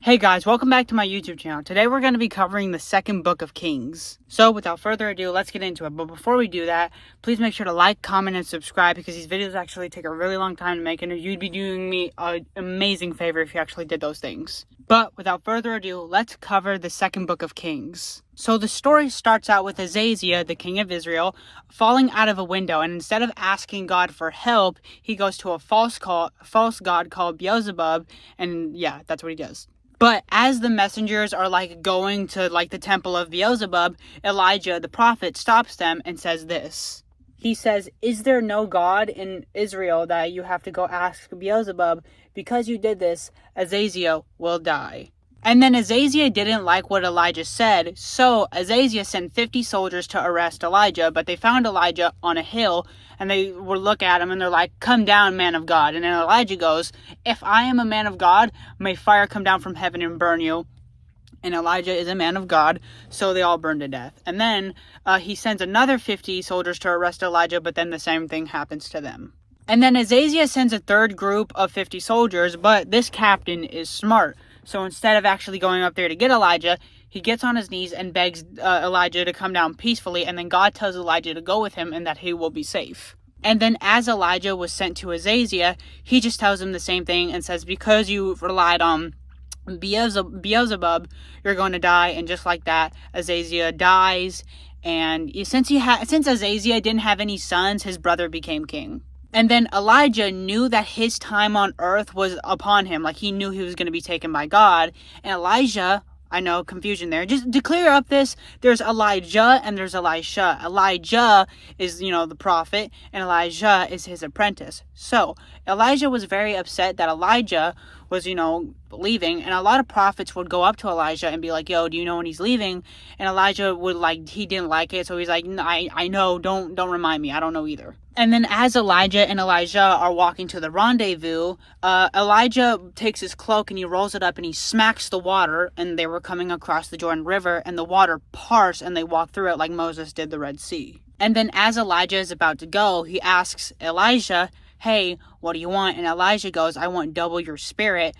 Hey guys, welcome back to my YouTube channel. Today we're going to be covering the second book of Kings. So without further ado, let's get into it. But before we do that, please make sure to like, comment, and subscribe because these videos actually take a really long time to make and you'd be doing me an amazing favor if you actually did those things. But without further ado, let's cover the second book of Kings. So the story starts out with Ahaziah, the king of Israel, falling out of a window, and instead of asking God for help, he goes to a false god called Beelzebub, and yeah, that's what he does. But as the messengers are going to the temple of Beelzebub, Elijah the prophet stops them and says this. He says, "Is there no God in Israel that you have to go ask Beelzebub? Because you did this, Ahaziah will die." And then Ahaziah didn't like what Elijah said, so Ahaziah sent 50 soldiers to arrest Elijah, but they found Elijah on a hill, and they would look at him and they're like, "Come down, man of God." And then Elijah goes, "If I am a man of God, may fire come down from heaven and burn you." And Elijah is a man of God, so they all burn to death. And then he sends another 50 soldiers to arrest Elijah, but then the same thing happens to them. And then Ahaziah sends a third group of 50 soldiers, but this captain is smart. So instead of actually going up there to get Elijah, he gets on his knees and begs Elijah to come down peacefully, and then God tells Elijah to go with him and that he will be safe. And then as Elijah was sent to Ahaziah, he just tells him the same thing and says, "Because you relied on Beelzebub, you're going to die." And just like that, Ahaziah dies. And since Ahaziah didn't have any sons, his brother became king. And then Elijah knew that his time on earth was upon him. He knew he was going to be taken by God. And Elijah, I know, confusion there. Just to clear up this, there's Elijah and there's Elisha. Elijah is, the prophet, and Elijah is his apprentice. So Elijah was very upset that Elijah was, leaving, and a lot of prophets would go up to Elijah and be like, "Yo, do you know when he's leaving?" And Elijah would he didn't like it, so he's like, I know, don't remind me, I don't know either." And then as Elijah and Elijah are walking to the rendezvous, Elijah takes his cloak and he rolls it up and he smacks the water, and they were coming across the Jordan River, and the water parts and they walk through it like Moses did the Red Sea. And then as Elijah is about to go, he asks Elisha, "Hey, what do you want?" And Elijah goes, "I want double your spirit."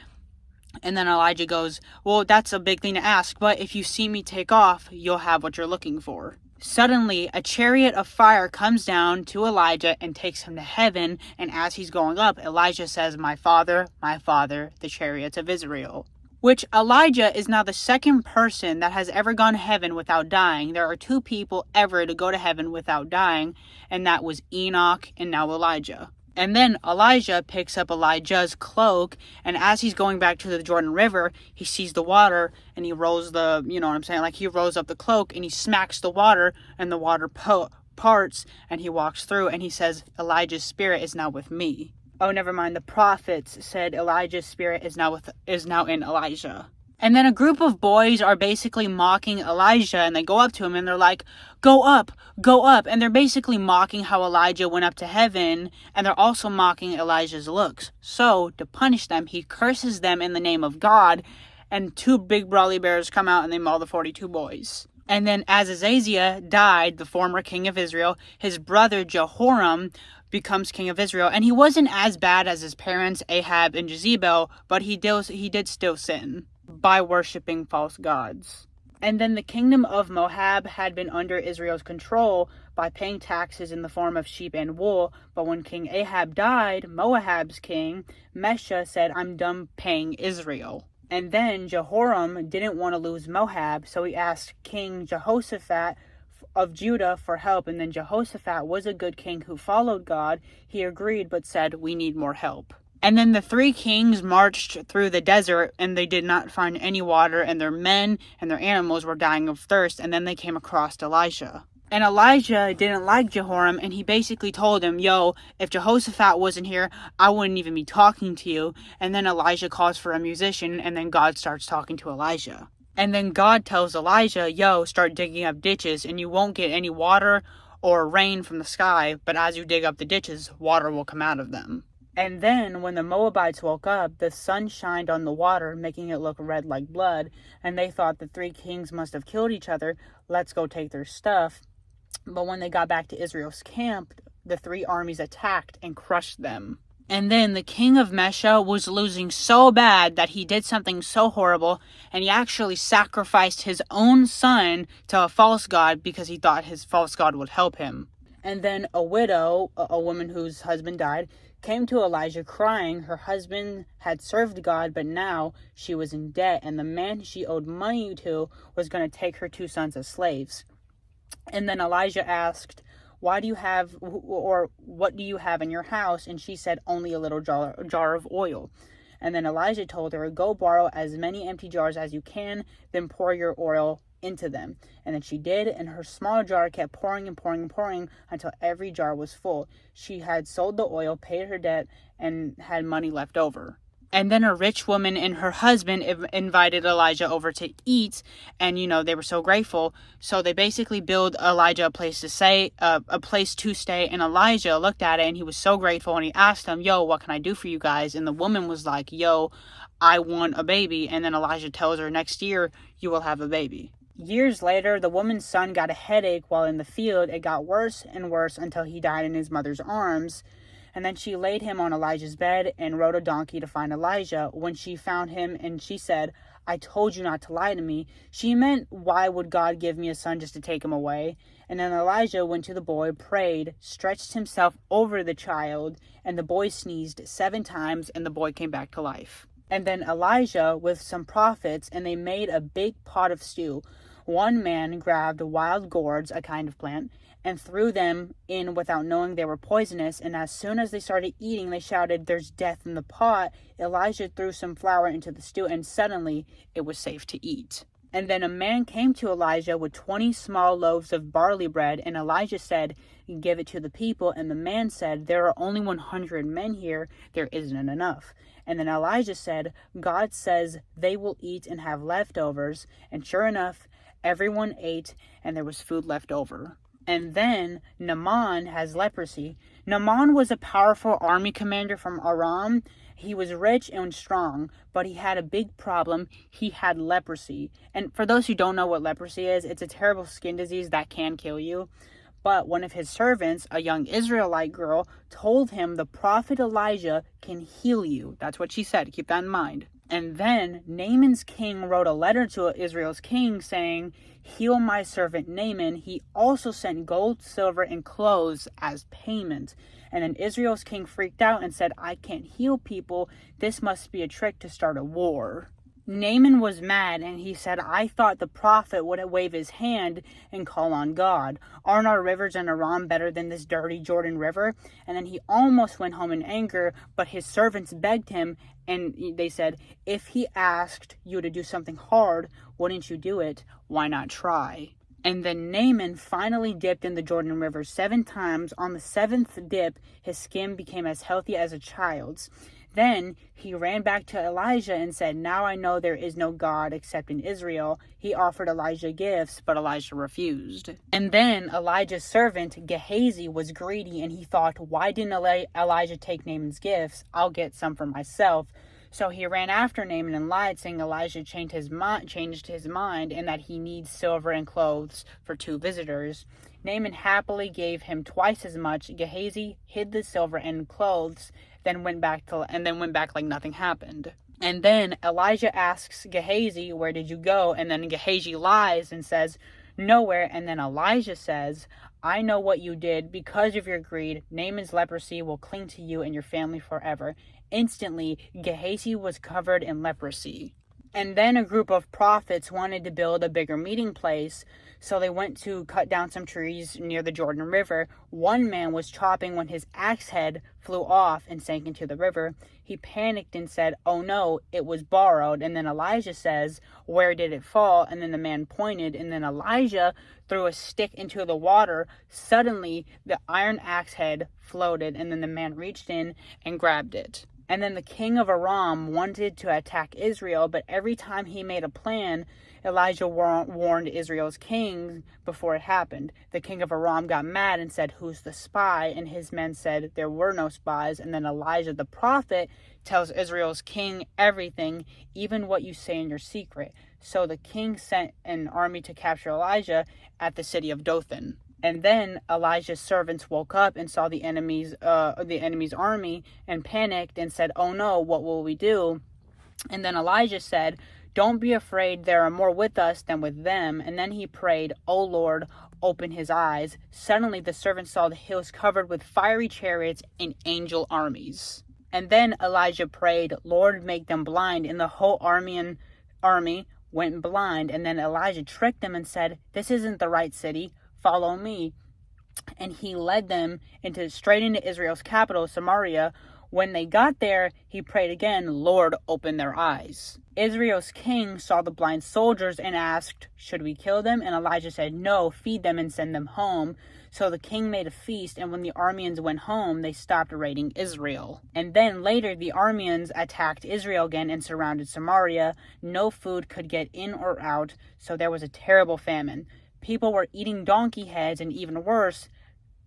And then Elijah goes, "Well, that's a big thing to ask, but if you see me take off, you'll have what you're looking for." Suddenly, a chariot of fire comes down to Elijah and takes him to heaven, and as he's going up, Elijah says, my father, the chariots of Israel." Which Elijah is now the second person that has ever gone to heaven without dying. There are two people ever to go to heaven without dying, and that was Enoch and now Elijah. And then Elijah picks up Elijah's cloak, and as he's going back to the Jordan River, he sees the water, and he rolls he rolls up the cloak, and he smacks the water, and the water parts, and he walks through, and he says, "Elijah's spirit is now with me." Oh, never mind, the prophets said Elijah's spirit is now in Elijah. And then a group of boys are basically mocking Elijah, and they go up to him and they're like, go up. And they're basically mocking how Elijah went up to heaven, and they're also mocking Elijah's looks. So to punish them, he curses them in the name of God, and two big brawly bears come out and they maul the 42 boys. And then as Ahaziah died, the former king of Israel, his brother Jehoram becomes king of Israel. And he wasn't as bad as his parents, Ahab and Jezebel, but he did still sin by worshiping false gods. And then the kingdom of Moab had been under Israel's control by paying taxes in the form of sheep and wool. But when King Ahab died, Moab's king, Manasseh, said, "I'm done paying Israel." And then Jehoram didn't want to lose Moab, so he asked King Jehoshaphat of Judah for help. And then Jehoshaphat was a good king who followed God. He agreed, but said, "We need more help." And then the three kings marched through the desert, and they did not find any water, and their men and their animals were dying of thirst. And then they came across Elisha. And Elijah didn't like Jehoram, and he basically told him, "Yo, if Jehoshaphat wasn't here, I wouldn't even be talking to you." And then Elijah calls for a musician, and then God starts talking to Elijah. And then God tells Elijah, "Yo, start digging up ditches, and you won't get any water or rain from the sky, but as you dig up the ditches, water will come out of them." And then when the Moabites woke up, the sun shined on the water, making it look red like blood, and they thought the three kings must have killed each other. Let's go take their stuff. But when they got back to Israel's camp, the three armies attacked and crushed them. And then the king of Mesha was losing so bad that he did something so horrible, and he actually sacrificed his own son to a false god because he thought his false god would help him. And then a widow, a woman whose husband died, came to Elijah crying. Her husband had served God, but now she was in debt, and the man she owed money to was going to take her 2 sons as slaves. And then Elijah asked, what do you have in your house? And she said, only a little jar of oil. And then Elijah told her, go borrow as many empty jars as you can, then pour your oil into them. And then she did, and her small jar kept pouring and pouring and pouring until every jar was full. She had sold the oil, paid her debt, and had money left over. And then a rich woman and her husband invited Elijah over to eat, and they were so grateful. So they basically built Elijah a place to stay, and Elijah looked at it and he was so grateful, and he asked them, yo, what can I do for you guys? And the woman was like, yo, I want a baby. And then Elijah tells her, next year you will have a baby. Years later, the woman's son got a headache while in the field. It got worse and worse until he died in his mother's arms. And then she laid him on Elijah's bed and rode a donkey to find Elijah. When she found him and she said, I told you not to lie to me, she meant, why would God give me a son just to take him away? And then Elijah went to the boy, prayed, stretched himself over the child, and the boy sneezed 7 times, and the boy came back to life. And then Elijah with some prophets, and they made a big pot of stew. One man grabbed wild gourds, a kind of plant, and threw them in without knowing they were poisonous. And as soon as they started eating, they shouted, there's death in the pot. Elijah threw some flour into the stew, and suddenly it was safe to eat. And then a man came to Elijah with 20 small loaves of barley bread, and Elijah said, give it to the people. And the man said, there are only 100 men here, there isn't enough. And then Elijah said, God says they will eat and have leftovers. And sure enough, everyone ate, and there was food left over. And then Naaman has leprosy. Naaman was a powerful army commander from Aram. He was rich and strong, but he had a big problem. He had leprosy. And for those who don't know what leprosy is, it's a terrible skin disease that can kill you. But one of his servants, a young Israelite girl, told him the prophet Elijah can heal you. That's what she said. Keep that in mind. And then Naaman's king wrote a letter to Israel's king saying, heal my servant Naaman. He also sent gold, silver, and clothes as payment. And then Israel's king freaked out and said, I can't heal people. This must be a trick to start a war. Naaman was mad, and he said, I thought the prophet would wave his hand and call on God. Aren't our rivers in Aram better than this dirty Jordan River? And then he almost went home in anger, but his servants begged him, and they said, if he asked you to do something hard, wouldn't you do it? Why not try? And then Naaman finally dipped in the Jordan River 7 times. On the 7th dip, his skin became as healthy as a child's. Then he ran back to Elijah and said, now I know there is no God except in Israel. He offered Elijah gifts, but Elijah refused. And then Elijah's servant Gehazi was greedy, and he thought, why didn't Elijah take Naaman's gifts? I'll get some for myself. So he ran after Naaman and lied, saying Elijah changed his mind and that he needs silver and clothes for 2 visitors. Naaman happily gave him twice as much. Gehazi hid the silver and clothes, then went back like nothing happened. And then Elijah asks Gehazi, where did you go? And then Gehazi lies and says, nowhere. And then Elijah says, I know what you did. Because of your greed, Naaman's leprosy will cling to you and your family forever. Instantly, Gehazi was covered in leprosy. And then a group of prophets wanted to build a bigger meeting place, so they went to cut down some trees near the Jordan River. One man was chopping when his axe head flew off and sank into the river. He panicked and said, oh no, it was borrowed. And then Elijah says, where did it fall? And then the man pointed, and then Elijah threw a stick into the water. Suddenly, the iron axe head floated, and then the man reached in and grabbed it. And then the king of Aram wanted to attack Israel, but every time he made a plan, Elijah warned Israel's king before it happened. The king of Aram got mad and said, who's the spy? And his men said there were no spies. And then Elijah the prophet tells Israel's king everything, even what you say in your secret. So the king sent an army to capture Elijah at the city of Dothan. And then Elijah's servants woke up and saw the enemy's army and panicked and said, "Oh no, what will we do?" And then Elijah said, "Don't be afraid, there are more with us than with them." And then he prayed, "O Lord, open his eyes." Suddenly the servants saw the hills covered with fiery chariots and angel armies. And then Elijah prayed, "Lord, make them blind." And the whole Aramean army went blind. And then Elijah tricked them and said, "This isn't the right city. Follow me." And he led them straight into Israel's capital, Samaria. When they got there, he prayed again, "Lord, open their eyes." Israel's king saw the blind soldiers and asked, "Should we kill them?" And Elijah said, "No, feed them and send them home." So the king made a feast, and when the Arameans went home, they stopped raiding Israel. And then later, the Arameans attacked Israel again and surrounded Samaria. No food could get in or out, so there was a terrible famine. People were eating donkey heads and, even worse,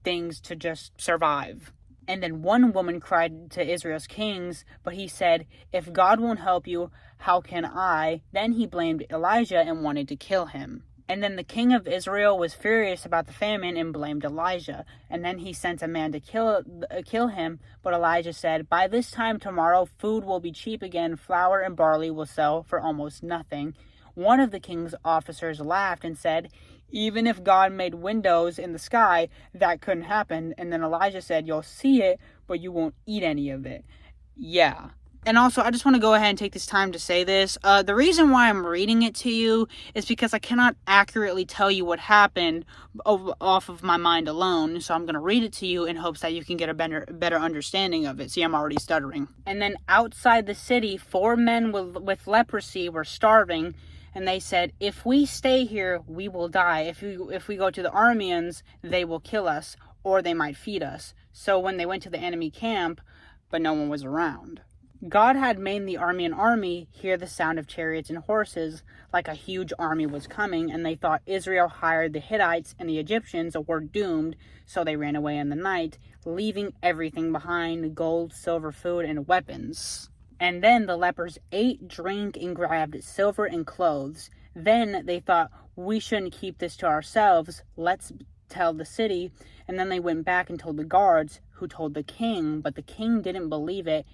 things to just survive. And then one woman cried to Israel's kings, but he said, "If God won't help you, how can I?" Then he blamed Elijah and wanted to kill him. And then the king of Israel was furious about the famine and blamed Elijah. And then he sent a man to kill him, but Elijah said, "By this time tomorrow, food will be cheap again. Flour and barley will sell for almost nothing." One of the king's officers laughed and said, "Even if God made windows in the sky, that couldn't happen." And then Elijah said, "You'll see it, but you won't eat any of it." Yeah. And also, I just want to go ahead and take this time to say this. The reason why I'm reading it to you is because I cannot accurately tell you what happened off of my mind alone. So I'm going to read it to you in hopes that you can get a better understanding of it. See, I'm already stuttering. And then outside the city, 4 men with leprosy were starving. And they said, "If we stay here, we will die. If we go to the Arameans, they will kill us, or they might feed us." So when they went to the enemy camp, but no one was around. God had made the Aramean army hear the sound of chariots and horses, like a huge army was coming, and they thought Israel hired the Hittites and the Egyptians were doomed, so they ran away in the night, leaving everything behind: gold, silver, food, and weapons. And then the lepers ate, drank, and grabbed silver and clothes. Then they thought, "We shouldn't keep this to ourselves. Let's tell the city." And then they went back and told the guards, who told the king. But the king didn't believe it,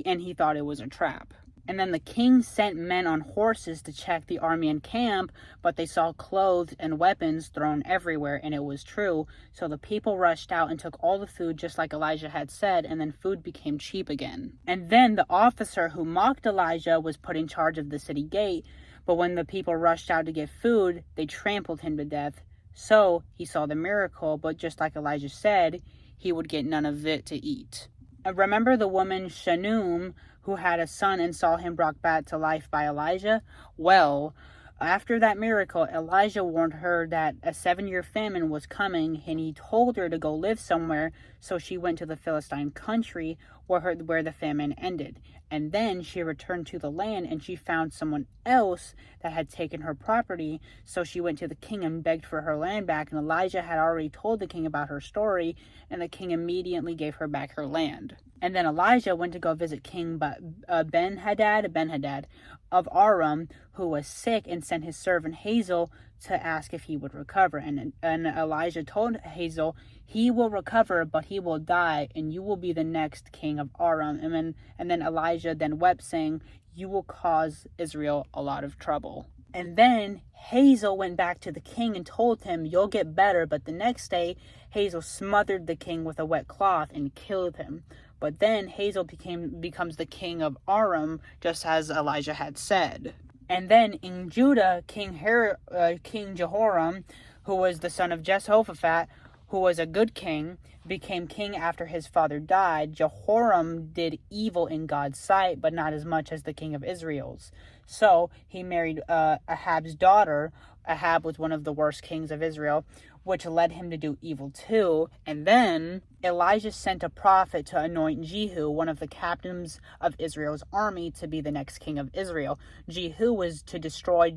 and he thought it was a trap. And then the king sent men on horses to check the Aramean camp, but they saw clothes and weapons thrown everywhere, and it was true. So the people rushed out and took all the food, just like Elijah had said, and then food became cheap again. And then the officer who mocked Elijah was put in charge of the city gate, but when the people rushed out to get food, they trampled him to death. So he saw the miracle, but just like Elijah said, he would get none of it to eat. Remember the woman Shanum, who had a son and saw him brought back to life by Elijah? Well, after that miracle, Elijah warned her that a 7-year famine was coming, and he told her to go live somewhere, so she went to the Philistine country where the famine ended. And then she returned to the land, and she found someone else that had taken her property, so she went to the king and begged for her land back, and Elijah had already told the king about her story, and the king immediately gave her back her land. And then Elijah went to go visit King Ben-Hadad of Aram, who was sick, and sent his servant Hazael to ask if he would recover. And Elijah told Hazael, "He will recover, but he will die, and you will be the next king of Aram." And then Elijah then wept, saying, "You will cause Israel a lot of trouble." And then Hazael went back to the king and told him, "You'll get better." But the next day, Hazael smothered the king with a wet cloth and killed him. But then Hazael becomes the king of Aram, just as Elijah had said. And then in Judah, King Jehoram, who was the son of Jehoshaphat, who was a good king, became king after his father died. Jehoram did evil in God's sight, but not as much as the king of Israel's. So he married Ahab's daughter. Ahab was one of the worst kings of Israel, which led him to do evil too. And then Elijah sent a prophet to anoint Jehu, one of the captains of Israel's army, to be the next king of Israel. Jehu was to destroy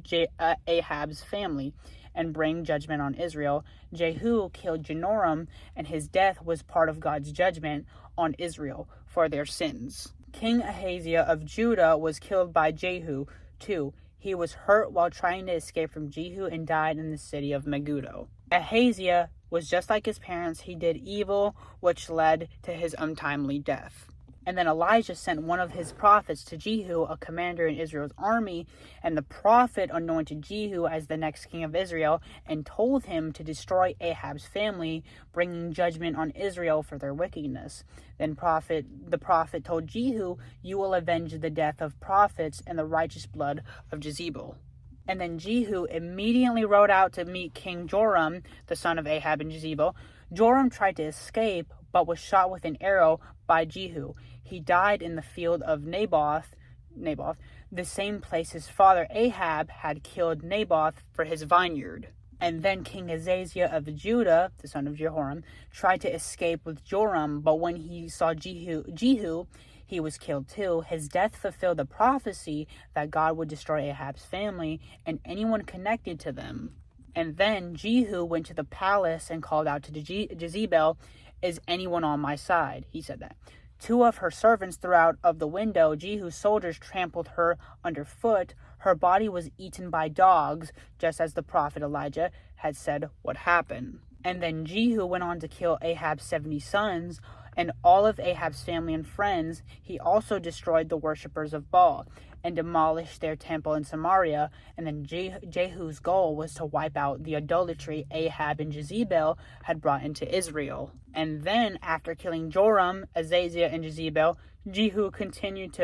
Ahab's family and bring judgment on Israel. Jehu killed Jehoram, and his death was part of God's judgment on Israel for their sins. King Ahaziah of Judah was killed by Jehu too. He was hurt while trying to escape from Jehu and died in the city of Megiddo. Ahaziah was just like his parents. He did evil, which led to his untimely death. And then Elijah sent one of his prophets to Jehu, a commander in Israel's army, and the prophet anointed Jehu as the next king of Israel and told him to destroy Ahab's family, bringing judgment on Israel for their wickedness. Then the prophet told Jehu, "You will avenge the death of prophets and the righteous blood of Jezebel." And then Jehu immediately rode out to meet King Joram, the son of Ahab and Jezebel. Joram tried to escape, but was shot with an arrow by Jehu. He died in the field of Naboth, the same place his father Ahab had killed Naboth for his vineyard. And then King Ahaziah of Judah, the son of Jehoram, tried to escape with Joram, but when he saw Jehu, he was killed too. His death fulfilled the prophecy that God would destroy Ahab's family and anyone connected to them. And then Jehu went to the palace and called out to Jezebel, "Is anyone on my side?" He said that. Two of her servants threw out of the window. Jehu's soldiers trampled her underfoot. Her body was eaten by dogs, just as the prophet Elijah had said would happen. And then Jehu went on to kill Ahab's 70 sons and all of Ahab's family and friends. He also destroyed the worshippers of Baal and demolished their temple in Samaria. And then Jehu's goal was to wipe out the idolatry Ahab and Jezebel had brought into Israel. And then, after killing Joram, Ahaziah, and Jezebel, Jehu continued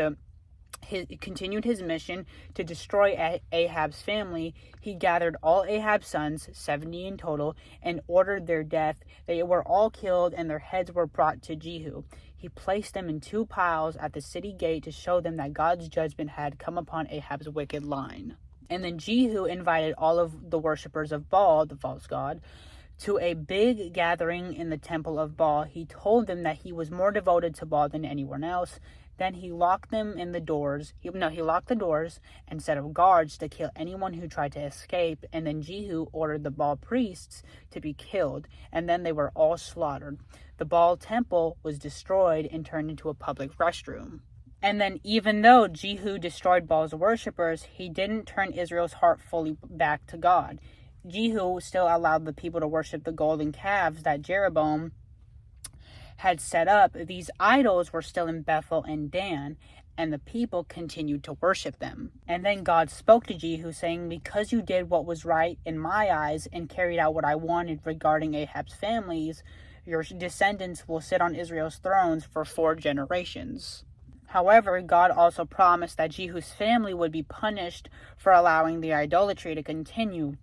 his mission to destroy Ahab's family. He gathered all Ahab's sons, 70 in total, and ordered their death. They were all killed, and their heads were brought to Jehu. He placed them in 2 piles at the city gate to show them that God's judgment had come upon Ahab's wicked line. And then Jehu invited all of the worshippers of Baal, the false god, to a big gathering in the temple of Baal. He told them that he was more devoted to Baal than anyone else. Then he locked them in the doors. He locked the doors and set up guards to kill anyone who tried to escape. And then Jehu ordered the Baal priests to be killed, and then they were all slaughtered. The Baal temple was destroyed and turned into a public restroom. And then even though Jehu destroyed Baal's worshippers, he didn't turn Israel's heart fully back to God. Jehu still allowed the people to worship the golden calves that Jeroboam had set up. These idols were still in Bethel and Dan, and the people continued to worship them. And then God spoke to Jehu, saying, "Because you did what was right in my eyes and carried out what I wanted regarding Ahab's families, your descendants will sit on Israel's thrones for 4 generations." However, God also promised that Jehu's family would be punished for allowing the idolatry to continue.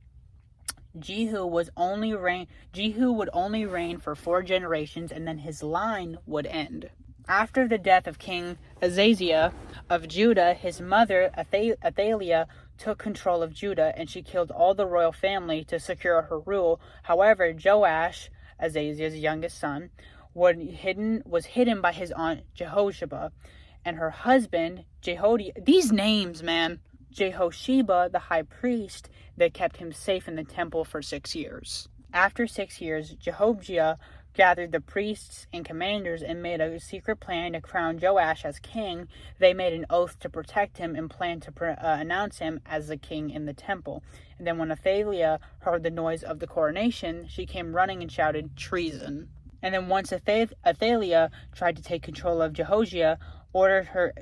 Jehu would only reign for 4 generations, and then his line would end. After the death of King Ahaziah of Judah, his mother Athaliah took control of Judah, and she killed all the royal family to secure her rule. However, Joash, Ahaziah's youngest son, was hidden by his aunt Jehosheba, and her husband these names, man. Jehosheba, the high priest, that kept him safe in the temple for 6 years. After 6 years, Jehosheba gathered the priests and commanders and made a secret plan to crown Joash as king. They made an oath to protect him and planned to announce him as the king in the temple. And then when Athaliah heard the noise of the coronation, she came running and shouted, "Treason." And then once Athaliah tried to take control of Jehosheba,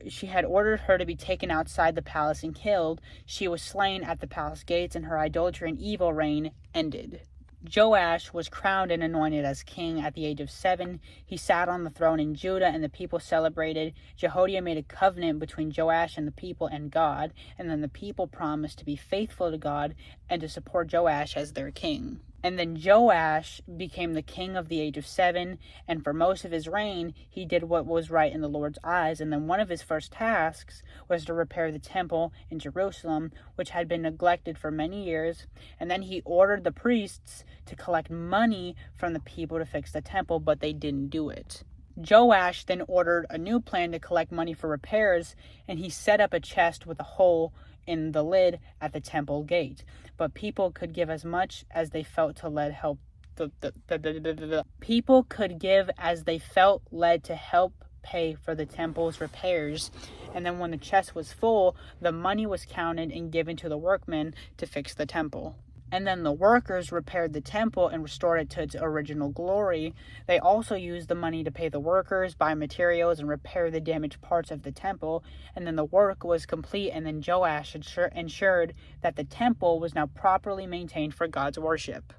she had ordered her to be taken outside the palace and killed. She was slain at the palace gates, and her idolatry and evil reign ended. Joash was crowned and anointed as king at the age of 7. He sat on the throne in Judah, and the people celebrated. Jehoiada made a covenant between Joash and the people and God, and then the people promised to be faithful to God and to support Joash as their king. And then Joash became the king of the age of 7, and for most of his reign, he did what was right in the Lord's eyes. And then one of his first tasks was to repair the temple in Jerusalem, which had been neglected for many years. And then he ordered the priests to collect money from the people to fix the temple, but they didn't do it. Joash then ordered a new plan to collect money for repairs, and he set up a chest with a hole in the lid at the temple gate. But people could give as much as they felt to led help. People could give as they felt led to help pay for the temple's repairs. And then when the chest was full, the money was counted and given to the workmen to fix the temple. And then the workers repaired the temple and restored it to its original glory. They also used the money to pay the workers, buy materials, and repair the damaged parts of the temple. And then the work was complete, and then Joash ensured that the temple was now properly maintained for God's worship.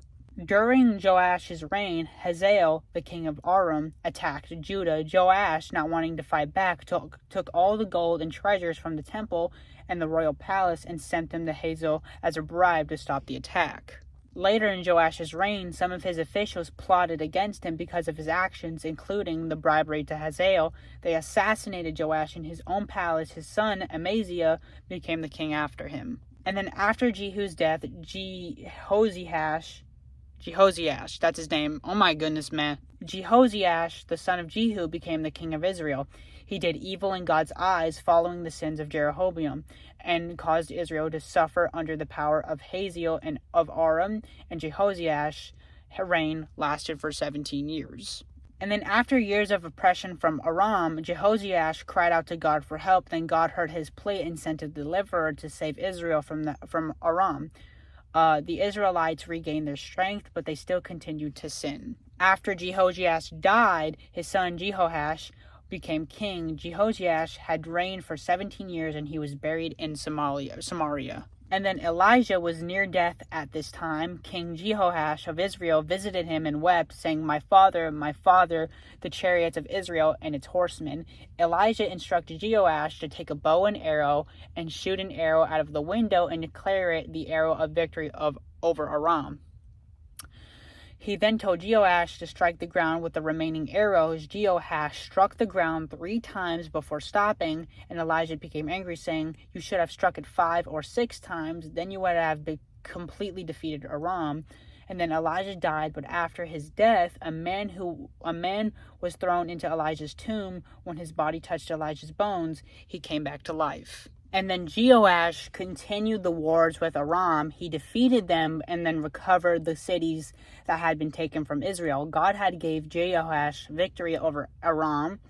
During Joash's reign, Hazael, the king of Aram, attacked Judah. Joash, not wanting to fight back, took all the gold and treasures from the temple and the royal palace and sent them to Hazael as a bribe to stop the attack. Later in Joash's reign, some of his officials plotted against him because of his actions, including the bribery to Hazael. They assassinated Joash in his own palace. His son, Amaziah, became the king after him. And then after Jehu's death, Jehoash, that's his name. Oh my goodness, man. Jehoash, the son of Jehu, became the king of Israel. He did evil in God's eyes, following the sins of Jeroboam, and caused Israel to suffer under the power of Hazael and of Aram, and Jehoash's reign lasted for 17 years. And then after years of oppression from Aram, Jehoash cried out to God for help. Then God heard his plea and sent a deliverer to save Israel from Aram. The Israelites regained their strength, but they still continued to sin. After Jehoash died, his son Jehoash became king. Jehoash had reigned for 17 years, and he was buried in Samaria. And then Elijah was near death at this time. King Jehoash of Israel visited him and wept, saying, my father, the chariots of Israel and its horsemen." Elijah instructed Joash to take a bow and arrow and shoot an arrow out of the window and declare it the arrow of victory over Aram. He then told Joash to strike the ground with the remaining arrows. Joash struck the ground 3 times before stopping, and Elijah became angry, saying, "You should have struck it 5 or 6 times, then you would have completely defeated Aram." And then Elijah died, but after his death, a man was thrown into Elijah's tomb. When his body touched Elijah's bones, he came back to life. And then Joash continued the wars with Aram. He defeated them and then recovered the cities that had been taken from Israel. God had gave Joash victory over Aram,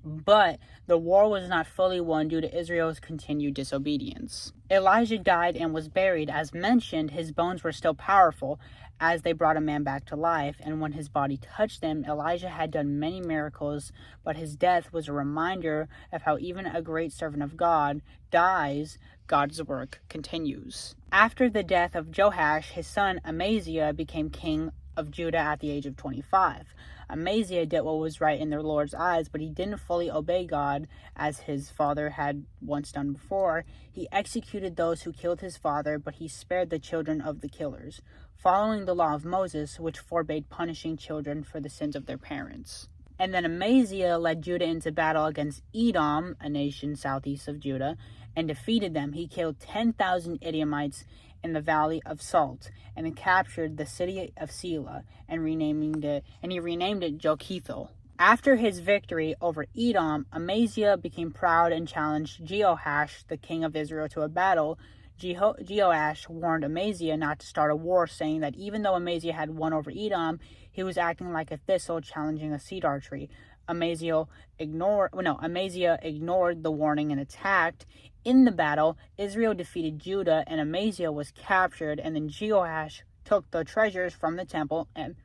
but the war was not fully won due to Israel's continued disobedience. Elijah died and was buried. As mentioned, his bones were still powerful as they brought a man back to life, and when his body touched them, Elijah had done many miracles, but his death was a reminder of how even a great servant of God dies, God's work continues. After the death of Joash, his son Amaziah became king of Judah at the age of 25. Amaziah did what was right in the Lord's eyes, but he didn't fully obey God as his father had once done before. He executed those who killed his father, but he spared the children of the killers, following the law of Moses, which forbade punishing children for the sins of their parents. And then Amaziah led Judah into battle against Edom, a nation southeast of Judah, and defeated them. He killed 10,000 Edomites in the Valley of Salt, and then captured the city of Selah, and he renamed it Jokethel. After his victory over Edom, Amaziah became proud and challenged Joash, the king of Israel, to a battle. Joash warned Amaziah not to start a war, saying that even though Amaziah had won over Edom, he was acting like a thistle challenging a cedar tree. Amaziah ignored the warning and attacked. In the battle, Israel defeated Judah, and Amaziah was captured, and then Joash took the treasures from the temple and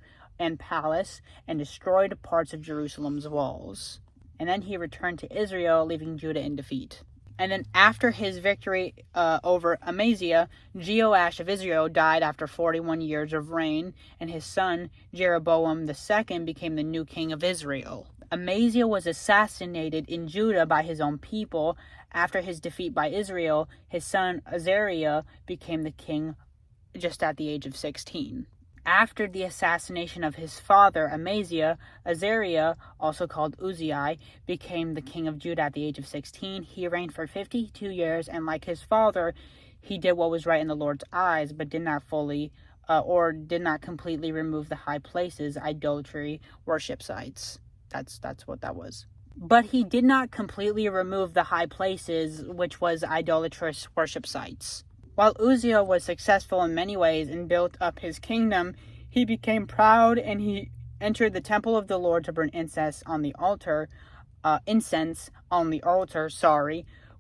palace and destroyed parts of Jerusalem's walls. And then he returned to Israel, leaving Judah in defeat. And then after his victory over Amaziah, Joash of Israel died after 41 years of reign, and his son Jeroboam II became the new king of Israel. Amaziah was assassinated in Judah by his own people. After his defeat by Israel, his son Azariah became the king just at the age of 16. After the assassination of his father Amaziah, Azariah, also called Uzziah, became the king of Judah at the age of 16. He reigned for 52 years, and like his father, he did what was right in the Lord's eyes, but did not completely remove the high places, idolatry, worship sites. That's what that was. But he did not completely remove the high places, which was idolatrous worship sites. While Uzziah was successful in many ways and built up his kingdom, he became proud, and he entered the temple of the Lord to burn incense on the altar,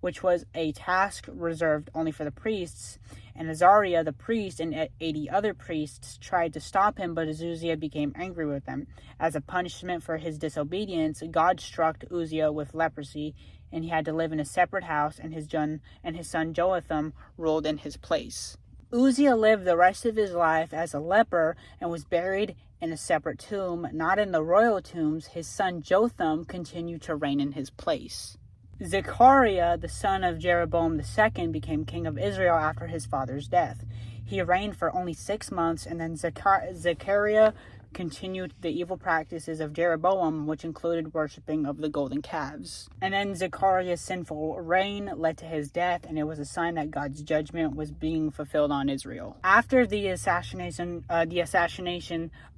which was a task reserved only for the priests. And Azariah the priest and 80 other priests tried to stop him, but Uzziah became angry with them. As a punishment for his disobedience, God struck Uzziah with leprosy, and he had to live in a separate house, and his son Jotham ruled in his place. Uzziah lived the rest of his life as a leper and was buried in a separate tomb, not in the royal tombs. His son Jotham continued to reign in his place. Zechariah, the son of Jeroboam II, became king of Israel after his father's death. He reigned for only 6 months, and then Zechariah continued the evil practices of Jeroboam, which included worshipping of the golden calves. And then Zechariah's sinful reign led to his death, and it was a sign that God's judgment was being fulfilled on Israel. After the assassination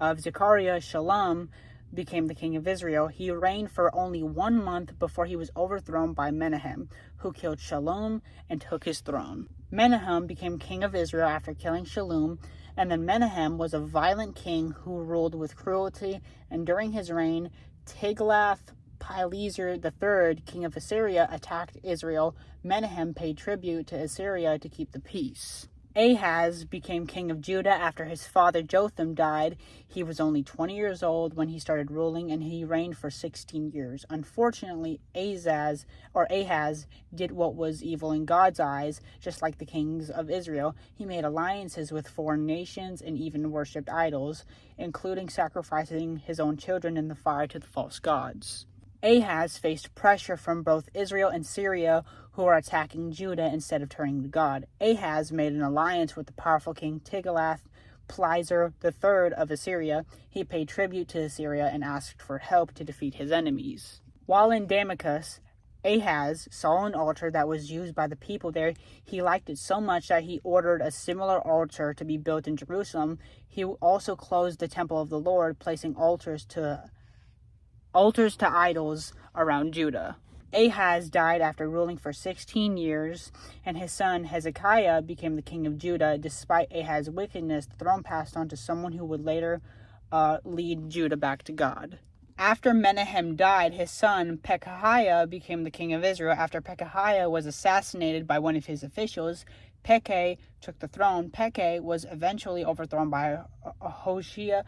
of Zechariah, Shallum became the king of Israel. He reigned for only 1 month before he was overthrown by Menahem, who killed Shallum and took his throne. Menahem became king of Israel after killing Shallum, and then Menahem was a violent king who ruled with cruelty, and during his reign, Tiglath-Pileser III, king of Assyria, attacked Israel. Menahem paid tribute to Assyria to keep the peace. Ahaz became king of Judah after his father Jotham died. He was only 20 years old when he started ruling, and he reigned for 16 years. Unfortunately, Ahaz did what was evil in God's eyes, just like the kings of Israel. He made alliances with foreign nations and even worshipped idols, including sacrificing his own children in the fire to the false gods. Ahaz faced pressure from both Israel and Syria, who were attacking Judah instead of turning to God. Ahaz made an alliance with the powerful king Tiglath-Pileser III of Assyria. He paid tribute to Assyria and asked for help to defeat his enemies. While in Damascus, Ahaz saw an altar that was used by the people there. He liked it so much that he ordered a similar altar to be built in Jerusalem. He also closed the temple of the Lord, placing altars to idols around Judah. Ahaz died after ruling for 16 years, and his son Hezekiah became the king of Judah. Despite Ahaz's wickedness, the throne passed on to someone who would later lead Judah back to God. After Menahem died, his son Pekahiah became the king of Israel. After Pekahiah was assassinated by one of his officials, Pekah took the throne. Pekah was eventually overthrown by Hoshea.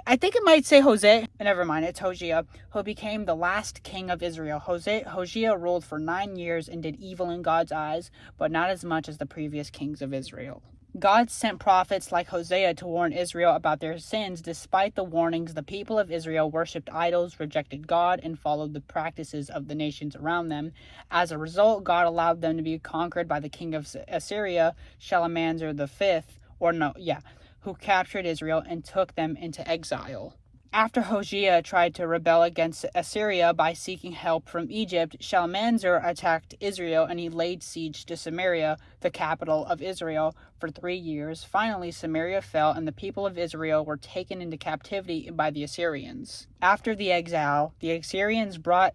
I think it might say Hosea. Never mind, it's Hosea, who became the last king of Israel. Hosea ruled for 9 years and did evil in God's eyes, but not as much as the previous kings of Israel. God sent prophets like Hosea to warn Israel about their sins. Despite the warnings, the people of Israel worshipped idols, rejected God, and followed the practices of the nations around them. As a result, God allowed them to be conquered by the king of Assyria, Shalmaneser V, who captured Israel and took them into exile. After Hosea tried to rebel against Assyria by seeking help from Egypt, Shalmaneser attacked Israel and he laid siege to Samaria, the capital of Israel, for 3 years. Finally, Samaria fell and the people of Israel were taken into captivity by the Assyrians. After the exile, the Assyrians brought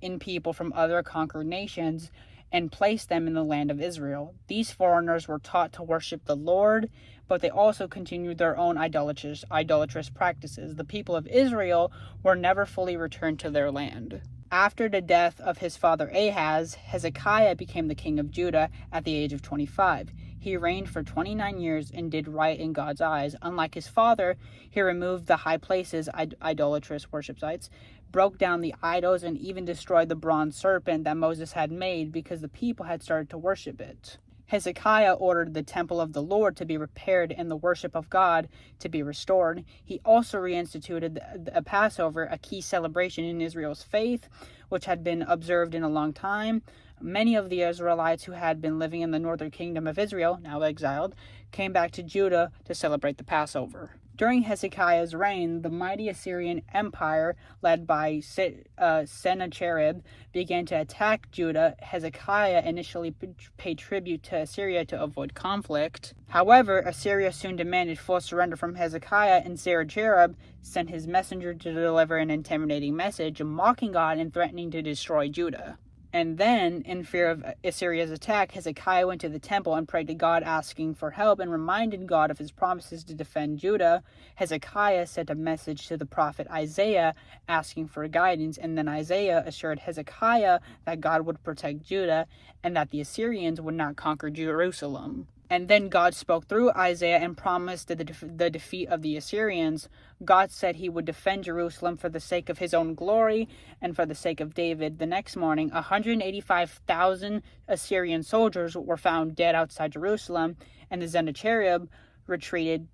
in people from other conquered nations and placed them in the land of Israel. These foreigners were taught to worship the Lord, but they also continued their own idolatrous practices. The people of Israel were never fully returned to their land. After the death of his father Ahaz, Hezekiah became the king of Judah at the age of 25. He reigned for 29 years and did right in God's eyes. Unlike his father, he removed the high places, idolatrous worship sites, broke down the idols, and even destroyed the bronze serpent that Moses had made because the people had started to worship it. Hezekiah ordered the temple of the Lord to be repaired and the worship of God to be restored. He also reinstituted a Passover, a key celebration in Israel's faith, which had been observed in a long time. Many of the Israelites who had been living in the northern kingdom of Israel, now exiled, came back to Judah to celebrate the Passover. During Hezekiah's reign, the mighty Assyrian Empire, led by Sennacherib, began to attack Judah. Hezekiah initially paid tribute to Assyria to avoid conflict. However, Assyria soon demanded full surrender from Hezekiah, and Sennacherib sent his messenger to deliver an intimidating message, mocking God and threatening to destroy Judah. And then, in fear of Assyria's attack, Hezekiah went to the temple and prayed to God, asking for help, and reminded God of his promises to defend Judah. Hezekiah sent a message to the prophet Isaiah, asking for guidance, and then Isaiah assured Hezekiah that God would protect Judah and that the Assyrians would not conquer Jerusalem. And then God spoke through Isaiah and promised the defeat of the Assyrians. God said he would defend Jerusalem for the sake of his own glory and for the sake of David. The next morning, 185,000 Assyrian soldiers were found dead outside Jerusalem, and the Sennacherib retreated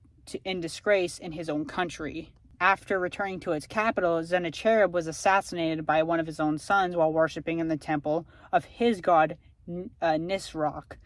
in disgrace in his own country. After returning to its capital, Sennacherib was assassinated by one of his own sons while worshiping in the temple of his god Nisroch.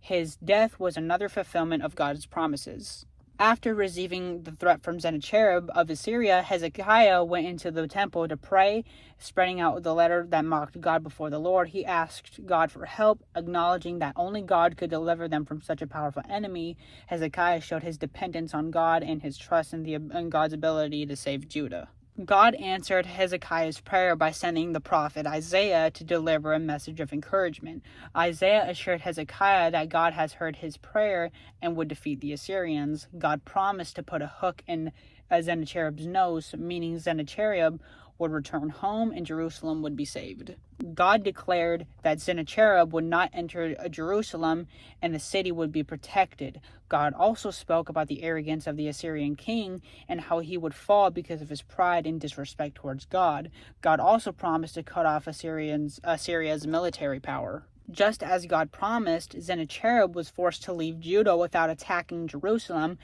His death was another fulfillment of God's promises. After receiving the threat from Sennacherib of Assyria, Hezekiah went into the temple to pray, spreading out the letter that mocked God before the Lord. He asked God for help, acknowledging that only God could deliver them from such a powerful enemy. Hezekiah showed his dependence on God and his trust in God's ability to save Judah. God answered Hezekiah's prayer by sending the prophet Isaiah to deliver a message of encouragement. Isaiah assured Hezekiah that God has heard his prayer and would defeat the Assyrians. God promised to put a hook in Sennacherib's nose, meaning Sennacherib would return home and Jerusalem would be saved. God declared that Sennacherib would not enter Jerusalem and the city would be protected. God also spoke about the arrogance of the Assyrian king and how he would fall because of his pride and disrespect towards God. God also promised to cut off Assyria's military power. Just as God promised, Sennacherib was forced to leave Judah without attacking Jerusalem.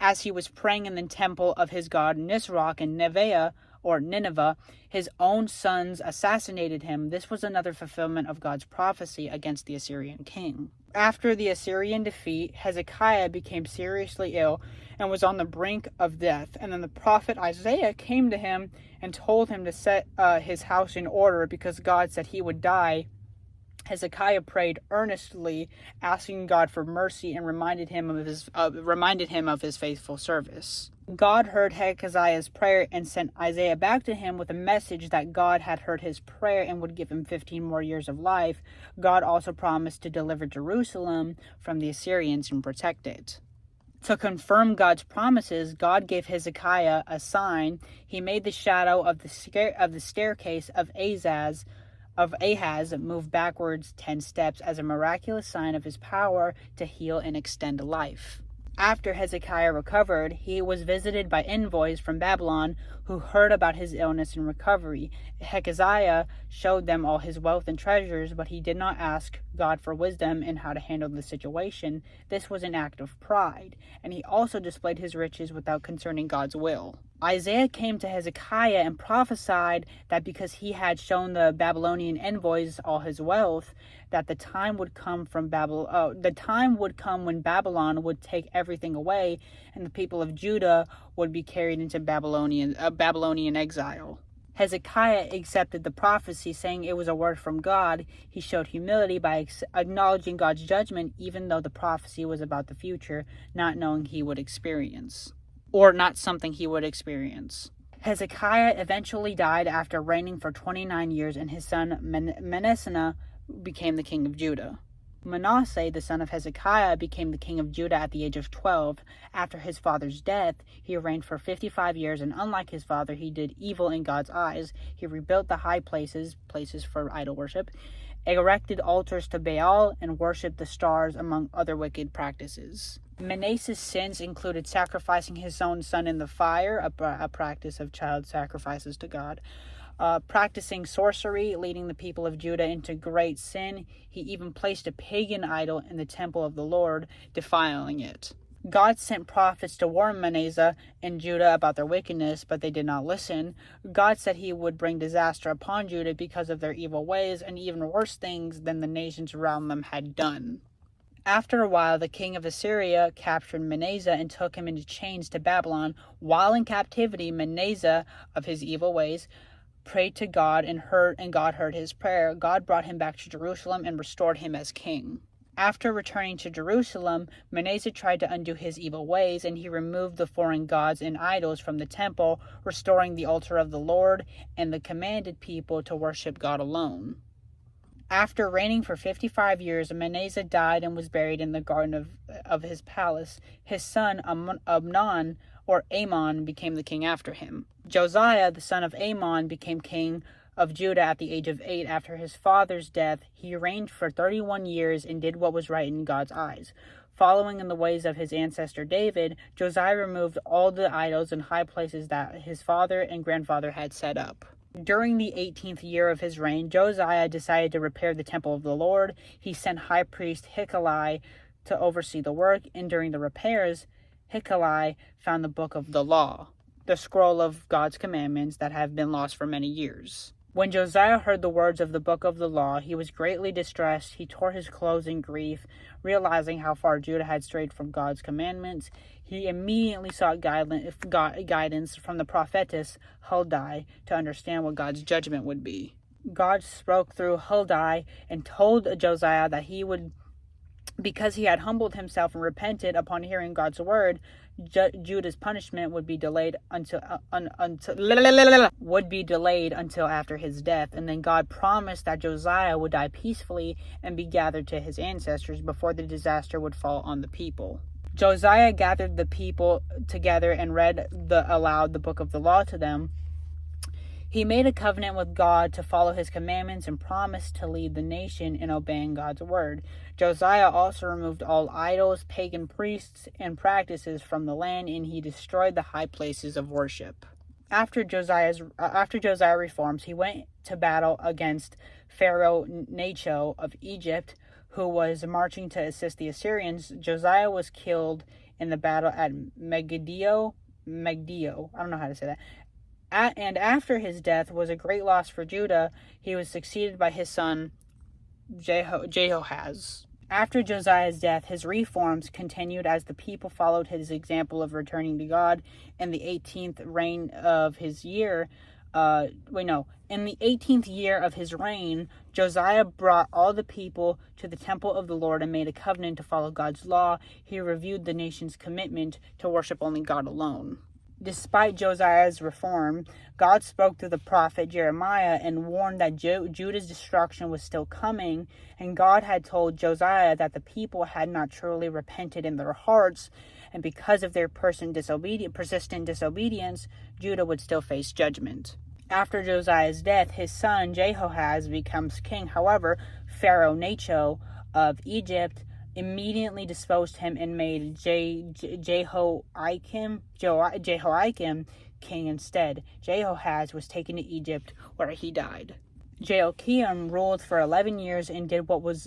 As he was praying in the temple of his god Nisroch in Nineveh, his own sons assassinated him. This was another fulfillment of God's prophecy against the Assyrian king. After the Assyrian defeat, Hezekiah became seriously ill and was on the brink of death. And then the prophet Isaiah came to him and told him to set his house in order because God said he would die. Hezekiah prayed earnestly, asking God for mercy, and reminded him of his faithful service. God heard Hezekiah's prayer and sent Isaiah back to him with a message that God had heard his prayer and would give him 15 more years of life. God also promised to deliver Jerusalem from the Assyrians and protect it. To confirm God's promises, God gave Hezekiah a sign. He made the shadow of the staircase of Ahaz move backwards 10 steps as a miraculous sign of his power to heal and extend life. After Hezekiah recovered, he was visited by envoys from Babylon who heard about his illness and recovery. Hezekiah showed them all his wealth and treasures, but he did not ask God for wisdom in how to handle the situation. This was an act of pride, and he also displayed his riches without concerning God's will. Isaiah came to Hezekiah and prophesied that because he had shown the Babylonian envoys all his wealth, that the time would come when Babylon would take everything away, and the people of Judah would be carried into Babylonian exile. Hezekiah accepted the prophecy, saying it was a word from God. He showed humility by acknowledging God's judgment, even though the prophecy was about the future, not knowing he would experience, or not something he would experience. Hezekiah eventually died after reigning for 29 years, and his son Manasseh became the king of Judah. Manasseh, the son of Hezekiah, became the king of Judah at the age of 12. After his father's death, he reigned for 55 years, and unlike his father, he did evil in God's eyes. He rebuilt the high places for idol worship, erected altars to Baal, and worshipped the stars, among other wicked practices. Manasseh's sins included sacrificing his own son in the fire, a practice of child sacrifices to God, practicing sorcery, leading the people of Judah into great sin. He even placed a pagan idol in the temple of the Lord, defiling it. God sent prophets to warn Manasseh and Judah about their wickedness, but they did not listen. God said he would bring disaster upon Judah because of their evil ways and even worse things than the nations around them had done. After a while, the king of Assyria captured Manasseh and took him into chains to Babylon. While in captivity, Manasseh, of his evil ways, prayed to God, and God heard his prayer. God brought him back to Jerusalem and restored him as king. After returning to Jerusalem, Manasseh tried to undo his evil ways, and he removed the foreign gods and idols from the temple, restoring the altar of the Lord, and the commanded people to worship God alone. After reigning for 55 years, Manasseh died and was buried in the garden of his palace. His son Amnon, or Amon, became the king after him. Josiah, the son of Amon, became king of Judah at the age of 8 after his father's death. He reigned for 31 years and did what was right in God's eyes. Following in the ways of his ancestor David, Josiah removed all the idols and high places that his father and grandfather had set up. During the 18th year of his reign, Josiah decided to repair the temple of the Lord. He sent high priest Hezekiah to oversee the work, and during the repairs, Hezekiah found the book of the law, the scroll of God's commandments that have been lost for many years. When Josiah heard the words of the book of the law, he was greatly distressed. He tore his clothes in grief, realizing how far Judah had strayed from God's commandments. He immediately sought guidance from the prophetess Huldai to understand what God's judgment would be. God spoke through Huldai and told Josiah that he would, because he had humbled himself and repented upon hearing God's word, Judah's punishment would be delayed until after his death. And then God promised that Josiah would die peacefully and be gathered to his ancestors before the disaster would fall on the people. Josiah gathered the people together and read aloud the book of the law to them. He made a covenant with God to follow his commandments and promised to lead the nation in obeying God's word. Josiah also removed all idols, pagan priests, and practices from the land, and he destroyed the high places of worship. After Josiah reforms, he went to battle against Pharaoh Necho of Egypt, who was marching to assist the Assyrians. Josiah was killed in the battle at Megiddo. I don't know how to say that. And after his death was a great loss for Judah. He was succeeded by his son Jehoahaz. After Josiah's death, his reforms continued as the people followed his example of returning to God. In the 18th year of his reign, Josiah brought all the people to the temple of the Lord and made a covenant to follow God's law. He reviewed the nation's commitment to worship only God alone. Despite Josiah's reform, God spoke through the prophet Jeremiah and warned that Judah's destruction was still coming, and God had told Josiah that the people had not truly repented in their hearts, and because of their persistent disobedience, Judah would still face judgment. After Josiah's death, his son Jehoahaz becomes king. However, Pharaoh Necho of Egypt immediately disposed him and made Jehoiakim king instead. Jehoahaz was taken to Egypt, where he died. Jehoiakim ruled for 11 years and did what was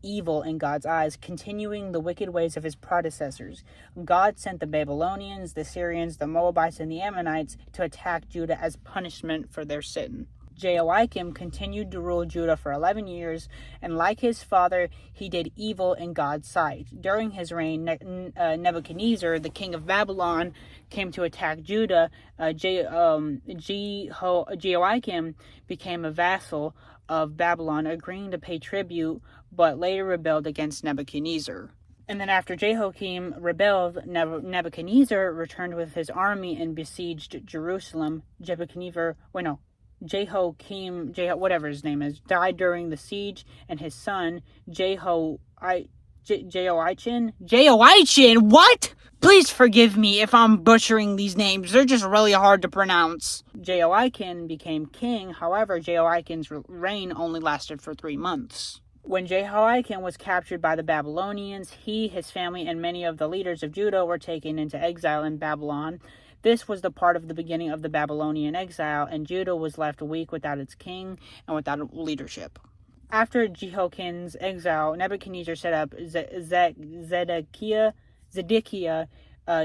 evil in God's eyes, continuing the wicked ways of his predecessors. God sent the Babylonians, the Syrians, the Moabites, and the Ammonites to attack Judah as punishment for their sin. Jehoiakim continued to rule Judah for 11 years, and like his father, he did evil in God's sight. During his reign, Nebuchadnezzar, the king of Babylon, came to attack Judah. Jehoiakim became a vassal of Babylon, agreeing to pay tribute, but later rebelled against Nebuchadnezzar. And then after Jehoiakim rebelled, Nebuchadnezzar returned with his army and besieged Jerusalem. Jehoiakim, whatever his name is, died during the siege, and his son, Jehoiachin, what? Please forgive me if I'm butchering these names. They're just really hard to pronounce. Jehoiakim became king. However, Jehoiakim's reign only lasted for 3 months. When Jehoiakim was captured by the Babylonians, he, his family, and many of the leaders of Judah were taken into exile in Babylon. This was the part of the beginning of the Babylonian exile, and Judah was left weak without its king and without leadership. After Jehoiakim's exile, Nebuchadnezzar set up Zedekiah,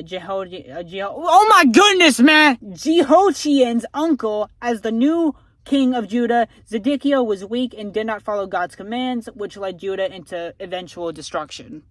Jehoiachin's uncle, as the new king of Judah. Zedekiah was weak and did not follow God's commands, which led Judah into eventual destruction.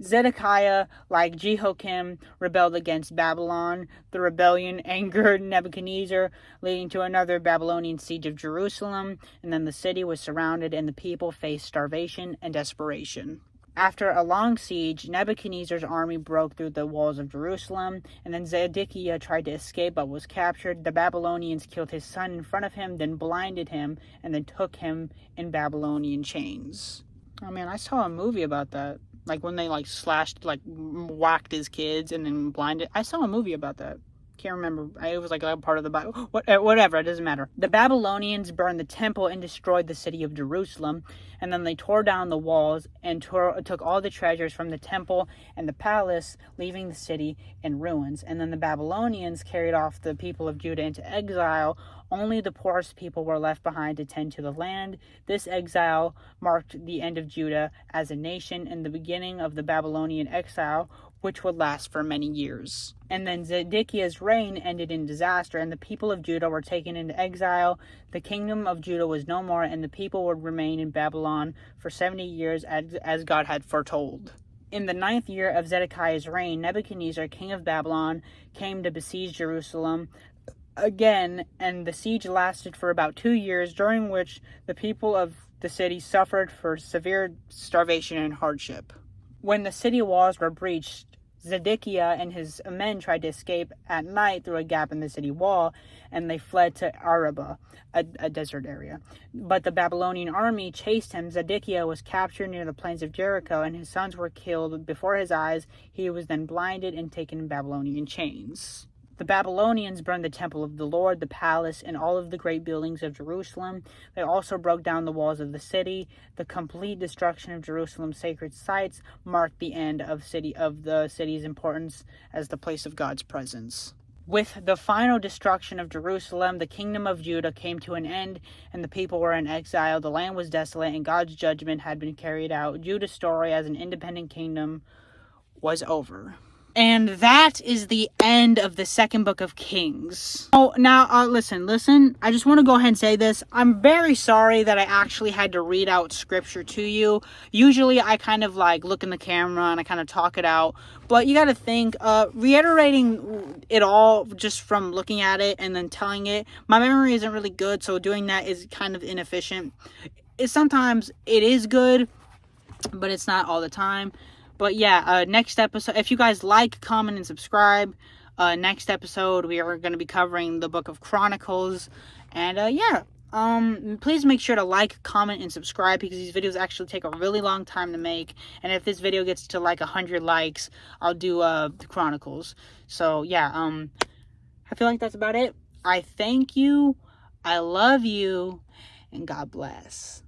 Zedekiah, like Jehoiakim, rebelled against Babylon. The rebellion angered Nebuchadnezzar, leading to another Babylonian siege of Jerusalem, and then the city was surrounded and the people faced starvation and desperation. After a long siege, Nebuchadnezzar's army broke through the walls of Jerusalem, and then Zedekiah tried to escape but was captured. The Babylonians killed his son in front of him, then blinded him, and then took him in Babylonian chains. Oh man, I saw a movie about that. Like when they slashed, whacked his kids and then blinded. I saw a movie about that. Can't remember. It was a part of the Bible. Whatever, it doesn't matter. The Babylonians burned the temple and destroyed the city of Jerusalem, and then they tore down the walls and took all the treasures from the temple and the palace, leaving the city in ruins. And then the Babylonians carried off the people of Judah into exile. Only the poorest people were left behind to tend to the land. This exile marked the end of Judah as a nation and the beginning of the Babylonian exile, which would last for many years. And then Zedekiah's reign ended in disaster, and the people of Judah were taken into exile. The kingdom of Judah was no more, and the people would remain in Babylon for 70 years as God had foretold. In the 9th year of Zedekiah's reign, Nebuchadnezzar, king of Babylon, came to besiege Jerusalem again, and the siege lasted for about 2 years, during which the people of the city suffered for severe starvation and hardship. When the city walls were breached, Zedekiah and his men tried to escape at night through a gap in the city wall, and they fled to Araba, a desert area. But the Babylonian army chased him. Zedekiah was captured near the plains of Jericho, and his sons were killed before his eyes. He was then blinded and taken in Babylonian chains. The Babylonians burned the temple of the Lord, the palace, and all of the great buildings of Jerusalem. They also broke down the walls of the city. The complete destruction of Jerusalem's sacred sites marked the end of the city's importance as the place of God's presence. With the final destruction of Jerusalem, the kingdom of Judah came to an end, and the people were in exile. The land was desolate, and God's judgment had been carried out. Judah's story as an independent kingdom was over. And that is the end of the second book of Kings. Oh, now, listen. I just want to go ahead and say this. I'm very sorry that I actually had to read out scripture to you. Usually, I kind of look in the camera and I kind of talk it out. But you got to think, reiterating it all just from looking at it and then telling it, my memory isn't really good. So doing that is kind of inefficient. Sometimes it is good, but it's not all the time. But yeah, next episode, if you guys like, comment, and subscribe, next episode we are going to be covering the book of Chronicles. And please make sure to like, comment, and subscribe, because these videos actually take a really long time to make. And if this video gets to 100 likes, I'll do the Chronicles. So yeah, I feel like that's about it. I thank you, I love you, and God bless.